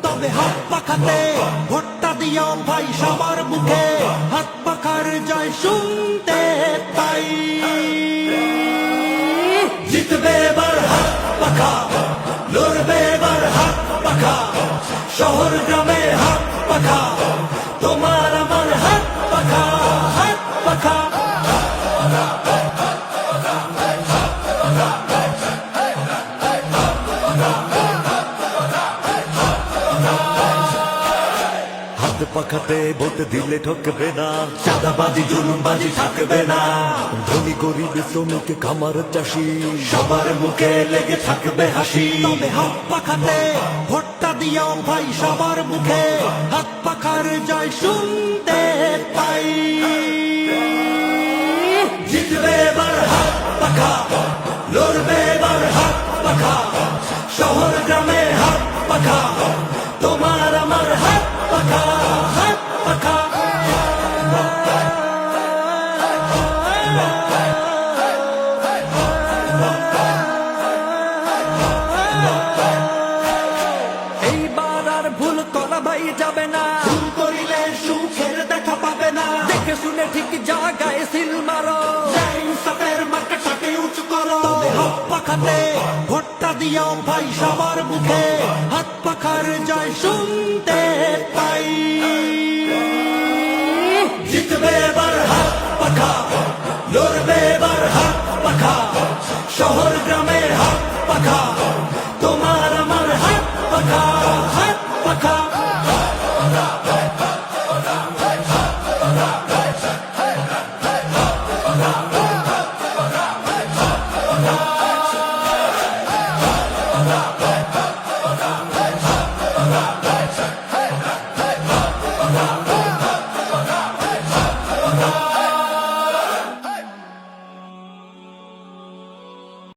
তবে হাত পাখাতে ভোটটা দিও ভাই সবার মুখে, হাত পাখার জয় শুনতে পাই। জিতবে এবার হাত পাখা, লড়বে এবার হাত পাখা, শহর গ্রামে হাত পাখা, তোমার আমার হাত পাখা, হাত পাখা। হাত পাখাতে ভোট দিলে ঠকবে না, চাঁদাবাজি জুলুমবাজি থাকবে না, ধনী গরিব শ্রমিক খামার চাষি সবার মুখে লেগে থাকবে হাসি। তবে হাত পাখাতে ভোটটা দিও ভাই সবার মুখে, হাত পাখার জয় শুনতে পাই। জিতবে এবার হাত পাখা, লড়বে এবার হাত পাখা, শহর গ্রামে হাত পাখা, তোমার আমার হাত পাখা, হাত পাখা। এইবার আর ভুল করা ভাই যাবে না, ভুল করিলে সুখের দেখা পাবে না, দেখে শুনে ঠিক জায়গায় সিল মারো, ইনসাফের মার্কাটাকে উঁচু করো। তবে হাত পাখাতে ভোটটা দিও ভাই সবার মুখে, হাত পাখার জয় শুনতে পাই। জিতবে এবার হাত পাখা, লড়বে এবার হাত পাখা, শহর গ্রামে হাত পাখা,